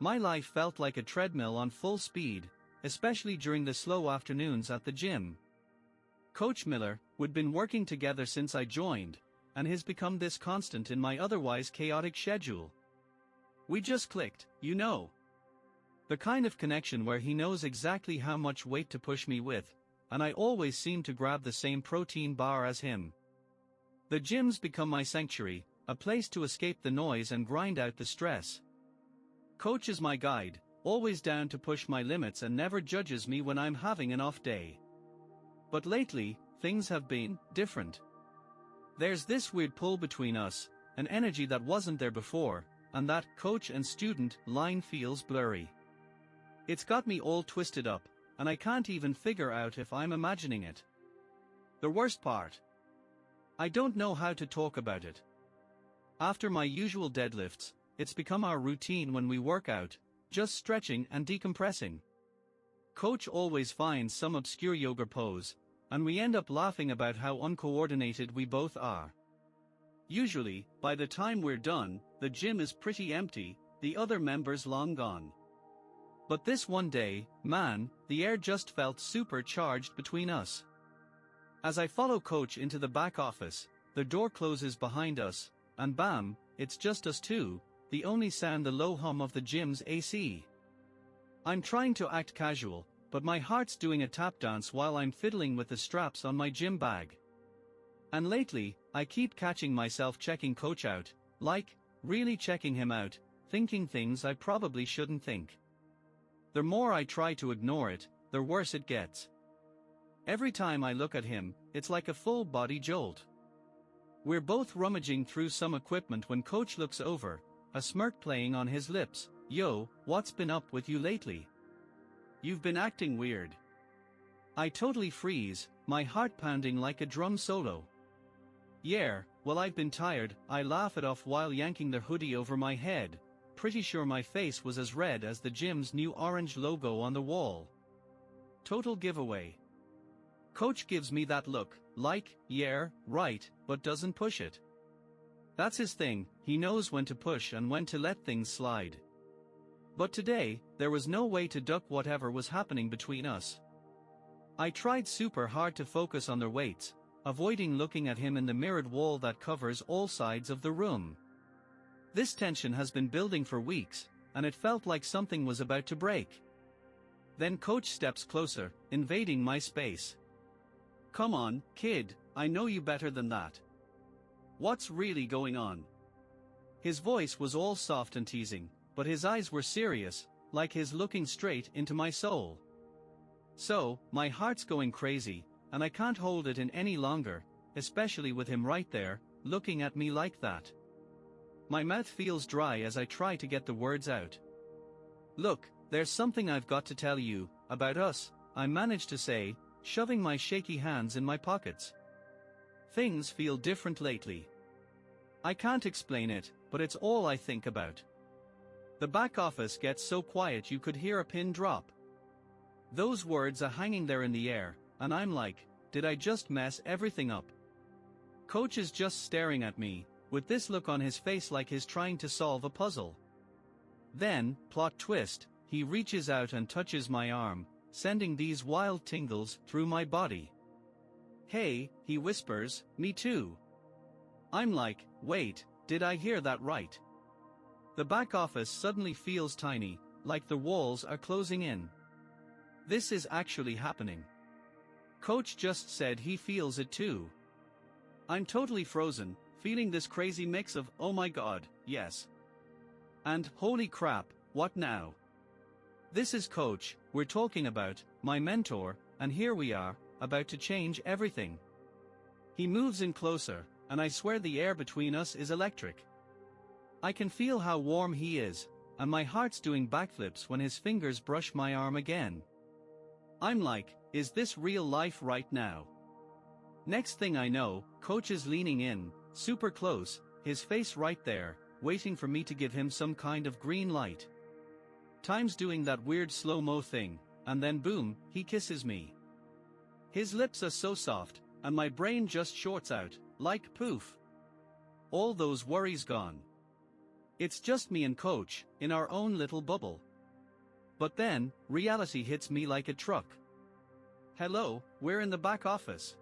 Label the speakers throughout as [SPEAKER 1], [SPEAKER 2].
[SPEAKER 1] My life felt like a treadmill on full speed, especially during the slow afternoons at the gym. Coach Miller, we'd been working together since I joined, and has become this constant in my otherwise chaotic schedule. We just clicked, you know. The kind of connection where he knows exactly how much weight to push me with, and I always seem to grab the same protein bar as him. The gym's become my sanctuary, a place to escape the noise and grind out the stress. Coach is my guide, always down to push my limits and never judges me when I'm having an off day. But lately, things have been different. There's this weird pull between us, an energy that wasn't there before, and that coach and student line feels blurry. It's got me all twisted up, and I can't even figure out if I'm imagining it. The worst part? I don't know how to talk about it. After my usual deadlifts, it's become our routine when we work out, just stretching and decompressing. Coach always finds some obscure yoga pose, and we end up laughing about how uncoordinated we both are. Usually, by the time we're done, the gym is pretty empty, the other members long gone. But this one day, man, the air just felt super charged between us. As I follow Coach into the back office, the door closes behind us, and bam, it's just us two, the only sound the low hum of the gym's AC. I'm trying to act casual, but my heart's doing a tap dance while I'm fiddling with the straps on my gym bag. And lately, I keep catching myself checking Coach out, like, really checking him out, thinking things I probably shouldn't think. The more I try to ignore it, the worse it gets. Every time I look at him, it's like a full-body jolt. We're both rummaging through some equipment when Coach looks over, a smirk playing on his lips. Yo, what's been up with you lately? You've been acting weird. I totally freeze, my heart pounding like a drum solo. Yeah, well I've been tired, I laugh it off while yanking the hoodie over my head, pretty sure my face was as red as the gym's new orange logo on the wall. Total giveaway. Coach gives me that look, like, yeah, right, but doesn't push it. That's his thing, he knows when to push and when to let things slide. But today, there was no way to duck whatever was happening between us. I tried super hard to focus on their weights, avoiding looking at him in the mirrored wall that covers all sides of the room. This tension has been building for weeks, and it felt like something was about to break. Then Coach steps closer, invading my space. Come on, kid, I know you better than that. What's really going on? His voice was all soft and teasing, but his eyes were serious, like his looking straight into my soul. So, my heart's going crazy, and I can't hold it in any longer, especially with him right there, looking at me like that. My mouth feels dry as I try to get the words out. Look, there's something I've got to tell you, about us, I managed to say, shoving my shaky hands in my pockets. Things feel different lately. I can't explain it, but it's all I think about. The back office gets so quiet you could hear a pin drop. Those words are hanging there in the air, and I'm like, did I just mess everything up? Coach is just staring at me, with this look on his face like he's trying to solve a puzzle. Then, plot twist, he reaches out and touches my arm, sending these wild tingles through my body. Hey, he whispers, me too. I'm like, wait, did I hear that right? The back office suddenly feels tiny, like the walls are closing in. This is actually happening. Coach just said he feels it too. I'm totally frozen, feeling this crazy mix of, oh my god, yes. And, holy crap, what now? This is Coach, we're talking about, my mentor, and here we are, about to change everything. He moves in closer, and I swear the air between us is electric. I can feel how warm he is, and my heart's doing backflips when his fingers brush my arm again. I'm like, is this real life right now? Next thing I know, Coach is leaning in, super close, his face right there, waiting for me to give him some kind of green light. Time's doing that weird slow-mo thing, and then boom, he kisses me. His lips are so soft, and my brain just shorts out, like poof. All those worries gone. It's just me and coach, in our own little bubble. But then, reality hits me like a truck. Hello, we're in the back office.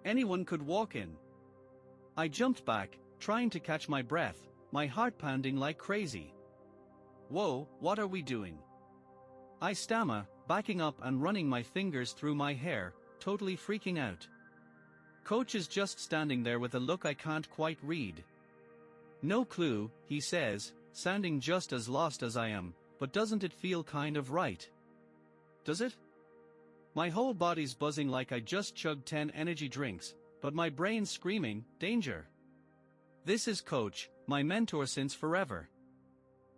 [SPEAKER 1] Anyone could walk in. I jumped back, trying to catch my breath, my heart pounding like crazy. Whoa, what are we doing? I stammer, backing up and running my fingers through my hair, totally freaking out. Coach is just standing there with a look I can't quite read. No clue, he says, sounding just as lost as I am, but doesn't it feel kind of right? Does it? My whole body's buzzing like I just chugged 10 energy drinks, but my brain's screaming, danger. This is Coach, my mentor since forever.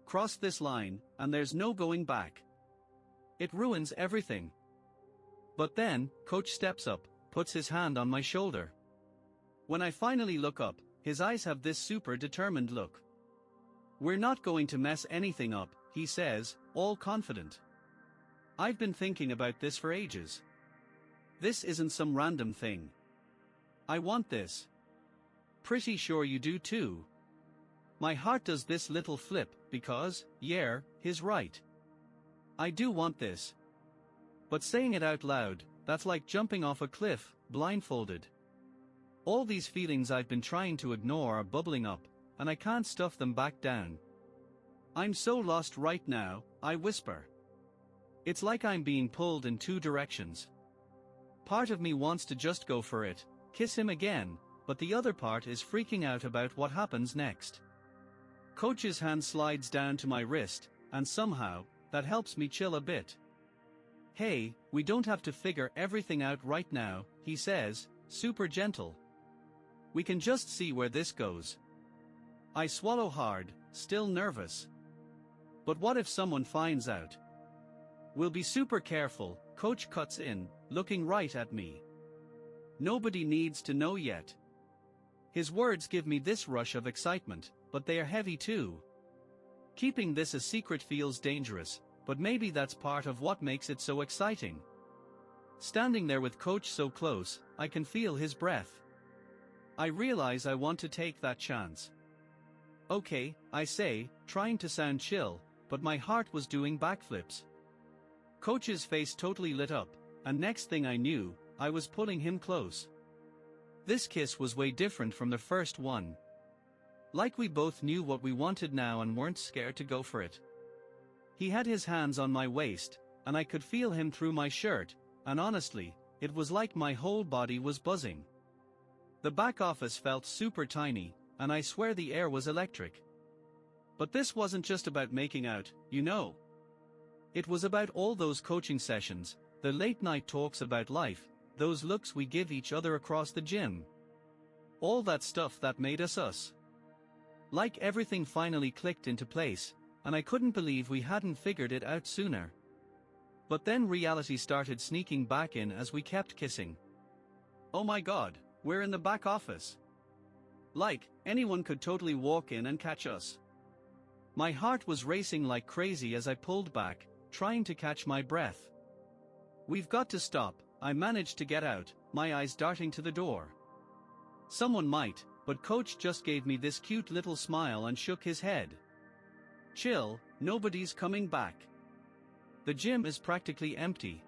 [SPEAKER 1] Cross this line, and there's no going back. It ruins everything. But then, Coach steps up, puts his hand on my shoulder. When I finally look up, his eyes have this super determined look. We're not going to mess anything up, he says, all confident. I've been thinking about this for ages. This isn't some random thing. I want this. Pretty sure you do too. My heart does this little flip, because, yeah, he's right. I do want this. But saying it out loud, that's like jumping off a cliff, blindfolded. All these feelings I've been trying to ignore are bubbling up, and I can't stuff them back down. I'm so lost right now, I whisper. It's like I'm being pulled in two directions. Part of me wants to just go for it, kiss him again, but the other part is freaking out about what happens next. Coach's hand slides down to my wrist, and somehow, that helps me chill a bit. Hey, we don't have to figure everything out right now, he says, super gentle. We can just see where this goes. I swallow hard, still nervous. But what if someone finds out? We'll be super careful, Coach cuts in, looking right at me. Nobody needs to know yet. His words give me this rush of excitement, but they are heavy too. Keeping this a secret feels dangerous, but maybe that's part of what makes it so exciting. Standing there with Coach so close, I can feel his breath. I realize I want to take that chance. Okay, I say, trying to sound chill, but my heart was doing backflips. Coach's face totally lit up, and next thing I knew, I was pulling him close. This kiss was way different from the first one. Like we both knew what we wanted now and weren't scared to go for it. He had his hands on my waist, and I could feel him through my shirt, and honestly, it was like my whole body was buzzing. The back office felt super tiny, and I swear the air was electric. But this wasn't just about making out, you know. It was about all those coaching sessions, the late-night talks about life, those looks we give each other across the gym. All that stuff that made us us. Like everything finally clicked into place, and I couldn't believe we hadn't figured it out sooner. But then reality started sneaking back in as we kept kissing. Oh my God, we're in the back office. Like, anyone could totally walk in and catch us. My heart was racing like crazy as I pulled back, trying to catch my breath. We've got to stop, I managed to get out, my eyes darting to the door. Someone might, but Coach just gave me this cute little smile and shook his head. Chill, nobody's coming back. The gym is practically empty.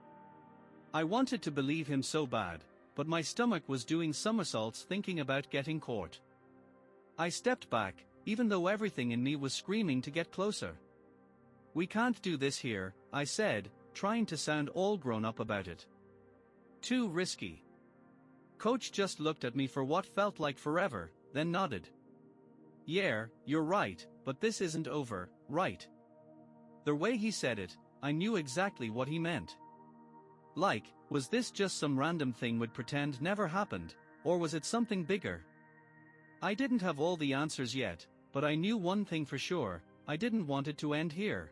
[SPEAKER 1] I wanted to believe him so bad, but my stomach was doing somersaults thinking about getting caught. I stepped back, even though everything in me was screaming to get closer. We can't do this here, I said, trying to sound all grown up about it. Too risky. Coach just looked at me for what felt like forever, then nodded. Yeah, you're right, but this isn't over, right? The way he said it, I knew exactly what he meant. Like, was this just some random thing we'd pretend never happened, or was it something bigger? I didn't have all the answers yet, but I knew one thing for sure, I didn't want it to end here.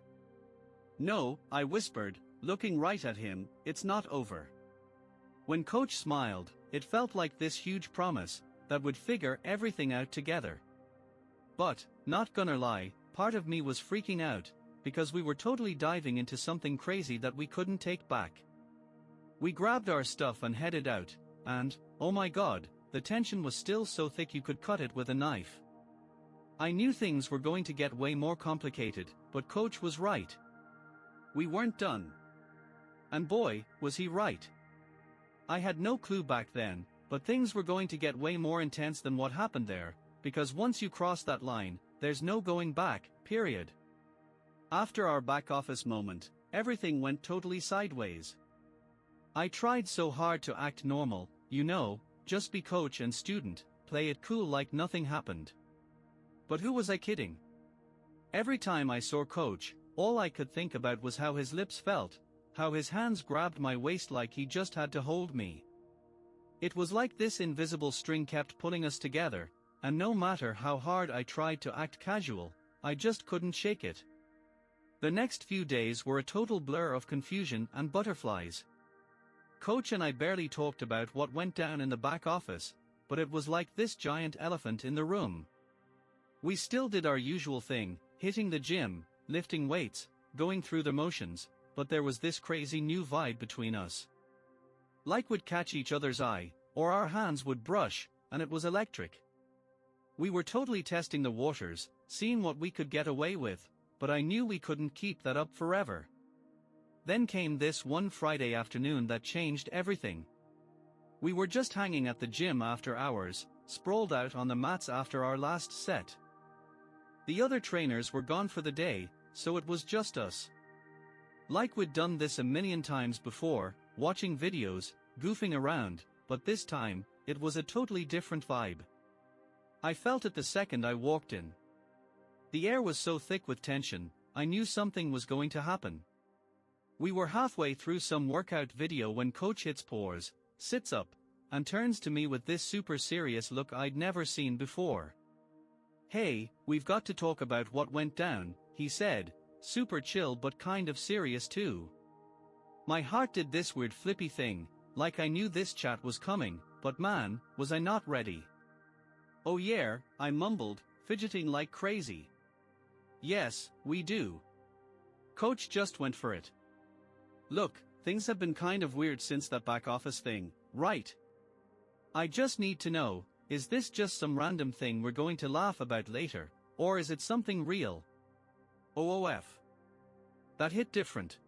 [SPEAKER 1] No, I whispered, looking right at him, it's not over. When Coach smiled, it felt like this huge promise, that would figure everything out together. But, not gonna lie, part of me was freaking out, because we were totally diving into something crazy that we couldn't take back. We grabbed our stuff and headed out, and, oh my God, the tension was still so thick you could cut it with a knife. I knew things were going to get way more complicated, but coach was right. We weren't done. And boy, was he right. I had no clue back then, but things were going to get way more intense than what happened there, because once you cross that line, there's no going back, period. After our back office moment, everything went totally sideways. I tried so hard to act normal, just be coach and student, play it cool like nothing happened. But who was I kidding? Every time I saw coach, all I could think about was how his lips felt, how his hands grabbed my waist like he just had to hold me. It was like this invisible string kept pulling us together, and no matter how hard I tried to act casual, I just couldn't shake it. The next few days were a total blur of confusion and butterflies. Coach and I barely talked about what went down in the back office, but it was like this giant elephant in the room. We still did our usual thing, hitting the gym, lifting weights, going through the motions, but there was this crazy new vibe between us. Like we'd catch each other's eye, or our hands would brush, and it was electric. We were totally testing the waters, seeing what we could get away with, but I knew we couldn't keep that up forever. Then came this one Friday afternoon that changed everything. We were just hanging at the gym after hours, sprawled out on the mats after our last set. The other trainers were gone for the day, so it was just us. Like we'd done this a million times before, watching videos, goofing around, but this time, it was a totally different vibe. I felt it the second I walked in. The air was so thick with tension, I knew something was going to happen. We were halfway through some workout video when coach hits pause, sits up, and turns to me with this super serious look I'd never seen before. "Hey, we've got to talk about what went down," he said, super chill but kind of serious too. My heart did this weird flippy thing, like I knew this chat was coming, but man, was I not ready. "Oh yeah," I mumbled, fidgeting like crazy. "Yes, we do." Coach just went for it. "Look, things have been kind of weird since that back office thing, right? I just need to know, is this just some random thing we're going to laugh about later, or is it something real?" OOF. That hit different.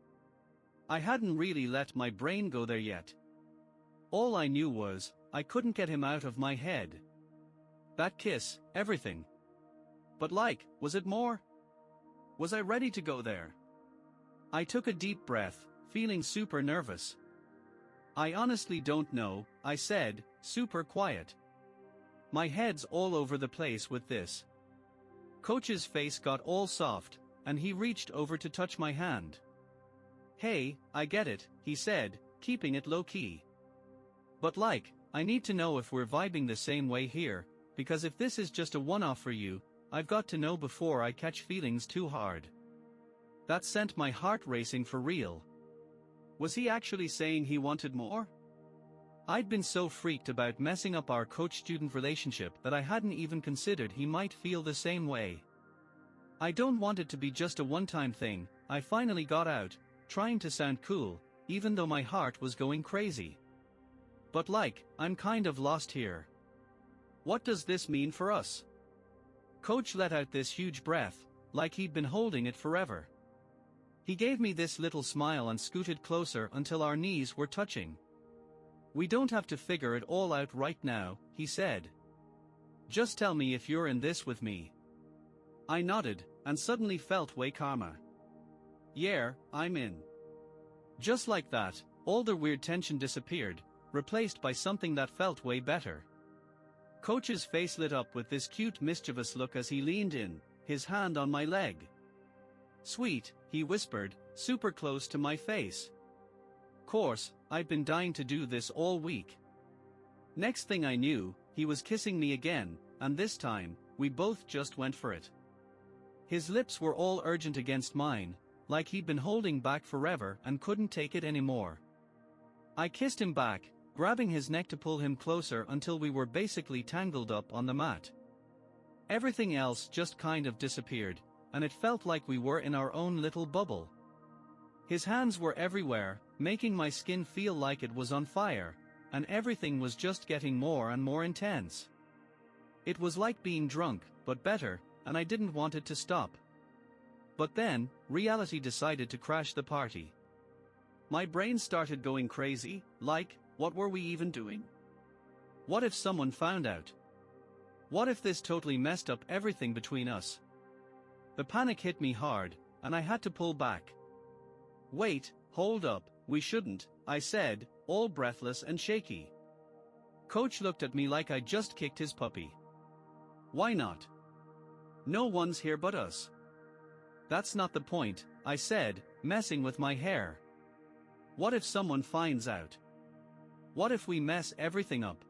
[SPEAKER 1] I hadn't really let my brain go there yet. All I knew was, I couldn't get him out of my head. That kiss, everything. But was it more? Was I ready to go there? I took a deep breath, feeling super nervous. "I honestly don't know," I said, super quiet. My head's all over the place with this. Coach's face got all soft, and he reached over to touch my hand. "Hey, I get it," he said, keeping it low-key. "But I need to know if we're vibing the same way here, because if this is just a one-off for you, I've got to know before I catch feelings too hard." That sent my heart racing for real. Was he actually saying he wanted more? I'd been so freaked about messing up our coach-student relationship that I hadn't even considered he might feel the same way. "I don't want it to be just a one-time thing," I finally got out, trying to sound cool, even though my heart was going crazy. "But I'm kind of lost here. What does this mean for us?" Coach let out this huge breath, like he'd been holding it forever. He gave me this little smile and scooted closer until our knees were touching. "We don't have to figure it all out right now," he said. "Just tell me if you're in this with me." I nodded, and suddenly felt way calmer. "Yeah, I'm in." Just like that, all the weird tension disappeared, replaced by something that felt way better. Coach's face lit up with this cute mischievous look as he leaned in, his hand on my leg. "Sweet," he whispered, super close to my face. Course, I'd been dying to do this all week. Next thing I knew, he was kissing me again, and this time, we both just went for it. His lips were all urgent against mine, like he'd been holding back forever and couldn't take it anymore. I kissed him back, grabbing his neck to pull him closer until we were basically tangled up on the mat. Everything else just kind of disappeared, and it felt like we were in our own little bubble. His hands were everywhere, making my skin feel like it was on fire, and everything was just getting more and more intense. It was like being drunk, but better, and I didn't want it to stop. But then, reality decided to crash the party. My brain started going crazy, like, what were we even doing? What if someone found out? What if this totally messed up everything between us? The panic hit me hard, and I had to pull back. Wait, hold up, we shouldn't, I said, all breathless and shaky. Coach looked at me like I'd just kicked his puppy. Why not? No one's here but us. That's not the point, I said, messing with my hair. What if someone finds out? What if we mess everything up?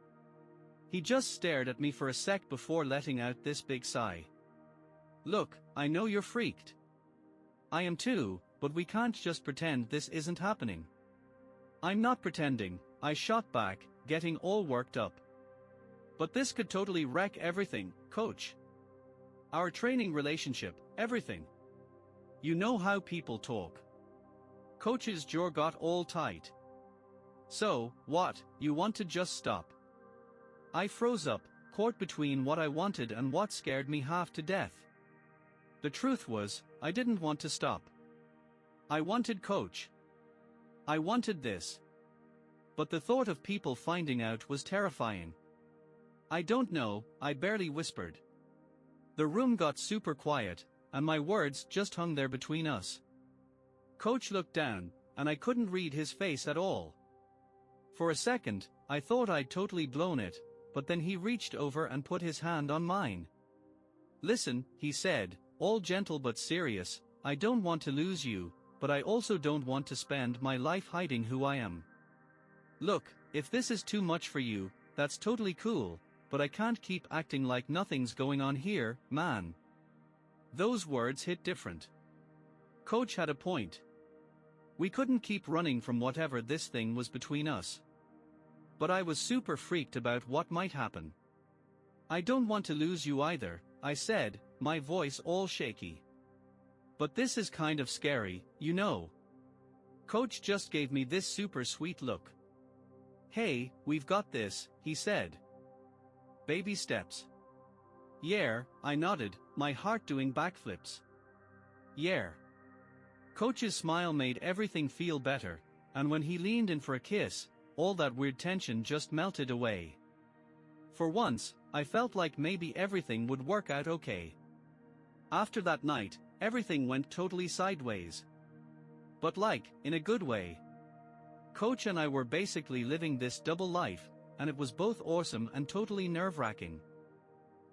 [SPEAKER 1] He just stared at me for a sec before letting out this big sigh. Look, I know you're freaked. I am too, but we can't just pretend this isn't happening. I'm not pretending, I shot back, getting all worked up. But this could totally wreck everything, Coach. Our training relationship, everything. You know how people talk. Coach's jaw got all tight. So, what, you want to just stop? I froze up, caught between what I wanted and what scared me half to death. The truth was, I didn't want to stop. I wanted Coach. I wanted this. But the thought of people finding out was terrifying. I don't know, I barely whispered. The room got super quiet, and my words just hung there between us. Coach looked down, and I couldn't read his face at all. For a second, I thought I'd totally blown it, but then he reached over and put his hand on mine. Listen, he said, all gentle but serious, I don't want to lose you, but I also don't want to spend my life hiding who I am. Look, if this is too much for you, that's totally cool, but I can't keep acting like nothing's going on here, man. Those words hit different. Coach had a point. We couldn't keep running from whatever this thing was between us. But I was super freaked about what might happen. I don't want to lose you either, I said, my voice all shaky. But this is kind of scary, you know. Coach just gave me this super sweet look. Hey, we've got this, he said. Baby steps. Yeah, I nodded, my heart doing backflips. Yeah. Coach's smile made everything feel better, and when he leaned in for a kiss, all that weird tension just melted away. For once, I felt like maybe everything would work out okay. After that night, everything went totally sideways. But like, in a good way. Coach and I were basically living this double life, and it was both awesome and totally nerve-wracking.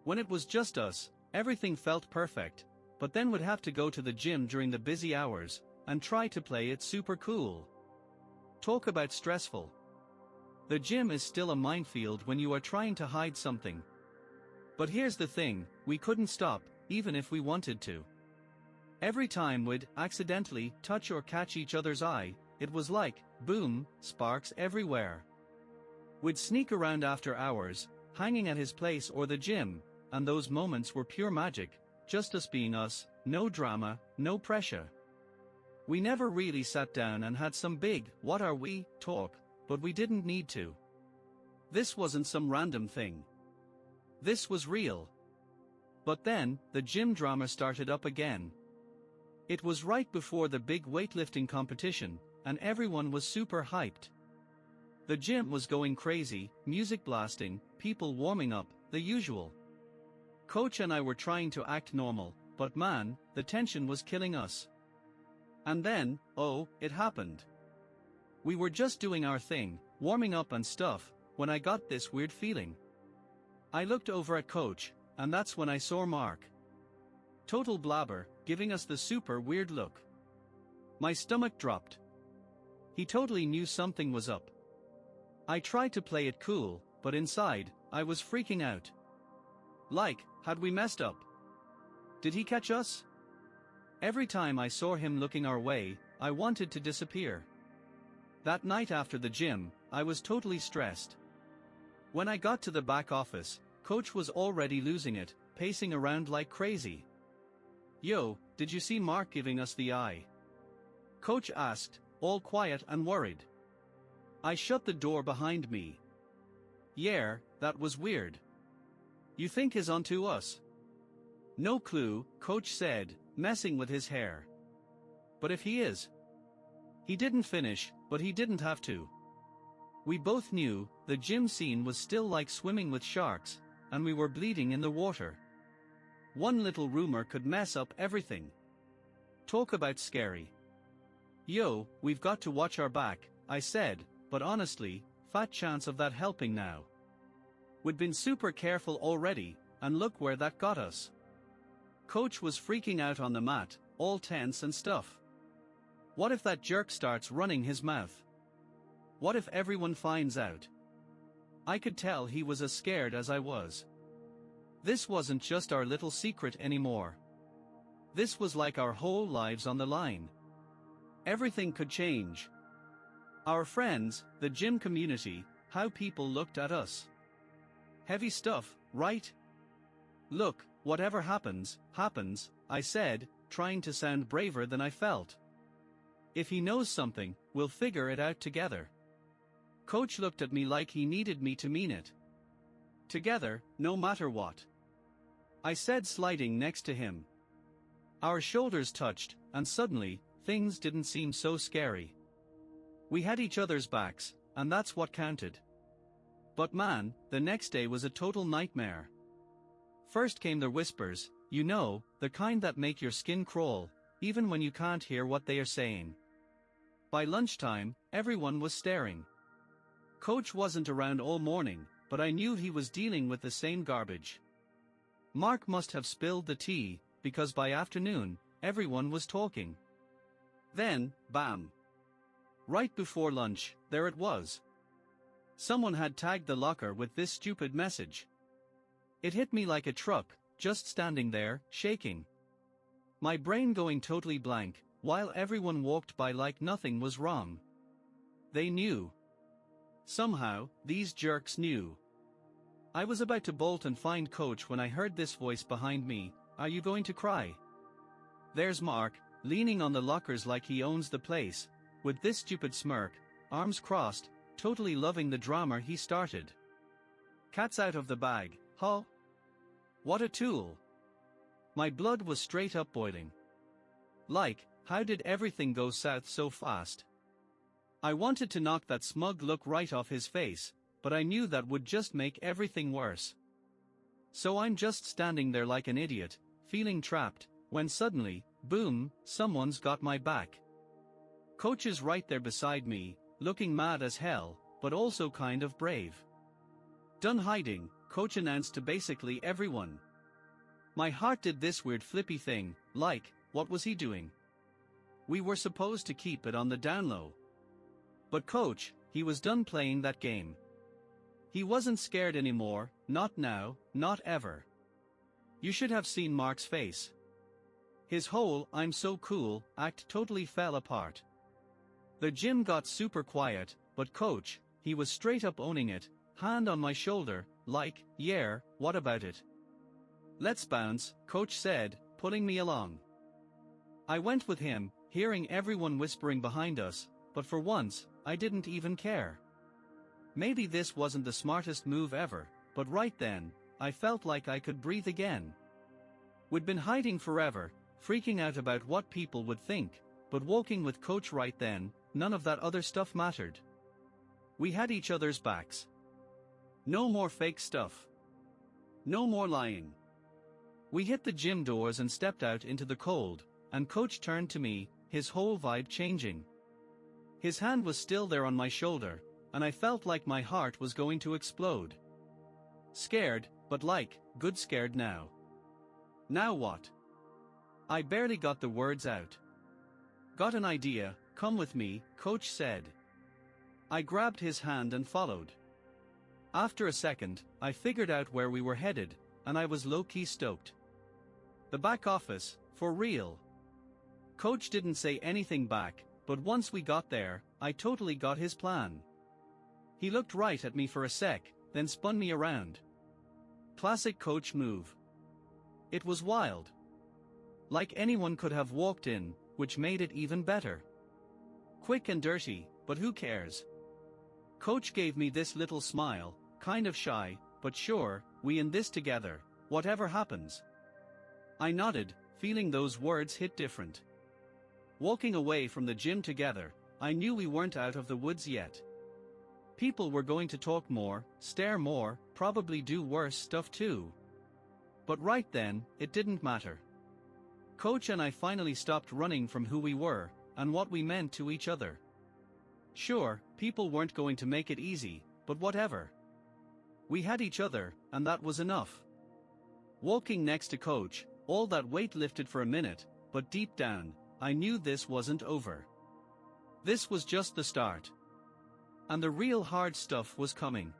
[SPEAKER 1] When it was just us, everything felt perfect, but then would have to go to the gym during the busy hours, and try to play it super cool. Talk about stressful. The gym is still a minefield when you are trying to hide something. But here's the thing, we couldn't stop, even if we wanted to. Every time we'd accidentally touch or catch each other's eye, it was like, boom, sparks everywhere. We'd sneak around after hours, hanging at his place or the gym, and those moments were pure magic, just us being us, no drama, no pressure. We never really sat down and had some big, what are we, talk, but we didn't need to. This wasn't some random thing. This was real. But then, the gym drama started up again. It was right before the big weightlifting competition, and everyone was super hyped. The gym was going crazy, music blasting, people warming up, the usual. Coach and I were trying to act normal, but man, the tension was killing us. And then, oh, it happened. We were just doing our thing, warming up and stuff, when I got this weird feeling. I looked over at Coach, and that's when I saw Mark. Total blabber, giving us the super weird look. My stomach dropped. He totally knew something was up. I tried to play it cool, but inside, I was freaking out. Like, had we messed up? Did he catch us? Every time I saw him looking our way, I wanted to disappear. That night after the gym, I was totally stressed. When I got to the back office, Coach was already losing it, pacing around like crazy. Yo, did you see Mark giving us the eye? Coach asked, all quiet and worried. I shut the door behind me. Yeah, that was weird. You think he's onto us? No clue, coach said, messing with his hair. But if he is? He didn't finish, but he didn't have to. We both knew, the gym scene was still like swimming with sharks, and we were bleeding in the water. One little rumor could mess up everything. Talk about scary. Yo, we've got to watch our back, I said, but honestly, fat chance of that helping now. We'd been super careful already, and look where that got us. Coach was freaking out on the mat, all tense and stuff. What if that jerk starts running his mouth? What if everyone finds out? I could tell he was as scared as I was. This wasn't just our little secret anymore. This was like our whole lives on the line. Everything could change. Our friends, the gym community, how people looked at us. Heavy stuff, right? Look, whatever happens, happens, I said, trying to sound braver than I felt. If he knows something, we'll figure it out together. Coach looked at me like he needed me to mean it. Together, no matter what. I said, sliding next to him. Our shoulders touched, and suddenly, things didn't seem so scary. We had each other's backs, and that's what counted. But man, the next day was a total nightmare. First came the whispers, you know, the kind that make your skin crawl, even when you can't hear what they are saying. By lunchtime, everyone was staring. Coach wasn't around all morning, but I knew he was dealing with the same garbage. Mark must have spilled the tea, because by afternoon, everyone was talking. Then, bam! Right before lunch, there it was. Someone had tagged the locker with this stupid message. It hit me like a truck, just standing there, shaking. My brain going totally blank, while everyone walked by like nothing was wrong. They knew. Somehow, these jerks knew. I was about to bolt and find Coach when I heard this voice behind me, are you going to cry? There's Mark, leaning on the lockers like he owns the place, with this stupid smirk, arms crossed, totally loving the drama he started. Cat's out of the bag, huh? What a tool. My blood was straight up boiling. Like, how did everything go south so fast? I wanted to knock that smug look right off his face, but I knew that would just make everything worse. So I'm just standing there like an idiot, feeling trapped, when suddenly, boom, someone's got my back. Coach is right there beside me, looking mad as hell, but also kind of brave. Done hiding, Coach announced to basically everyone. My heart did this weird flippy thing, like, what was he doing? We were supposed to keep it on the down low. But Coach, he was done playing that game. He wasn't scared anymore, not now, not ever. You should have seen Mark's face. His whole "I'm so cool" act totally fell apart. The gym got super quiet, but Coach, he was straight up owning it, hand on my shoulder, like, yeah, what about it? Let's bounce, Coach said, pulling me along. I went with him, hearing everyone whispering behind us, but for once, I didn't even care. Maybe this wasn't the smartest move ever, but right then, I felt like I could breathe again. We'd been hiding forever, freaking out about what people would think, but walking with Coach right then, none of that other stuff mattered. We had each other's backs. No more fake stuff. No more lying. We hit the gym doors and stepped out into the cold, and Coach turned to me, his whole vibe changing. His hand was still there on my shoulder, and I felt like my heart was going to explode. Scared, but like, good scared now. Now what? I barely got the words out. Got an idea, come with me, Coach said. I grabbed his hand and followed. After a second, I figured out where we were headed, and I was low-key stoked. The back office, for real. Coach didn't say anything back, but once we got there, I totally got his plan. He looked right at me for a sec, then spun me around. Classic Coach move. It was wild. Like anyone could have walked in, which made it even better. Quick and dirty, but who cares? Coach gave me this little smile, kind of shy, but sure, we in this together, whatever happens. I nodded, feeling those words hit different. Walking away from the gym together, I knew we weren't out of the woods yet. People were going to talk more, stare more, probably do worse stuff too. But right then, it didn't matter. Coach and I finally stopped running from who we were, and what we meant to each other. Sure, people weren't going to make it easy, but whatever. We had each other, and that was enough. Walking next to Coach, all that weight lifted for a minute, but deep down, I knew this wasn't over. This was just the start. And the real hard stuff was coming.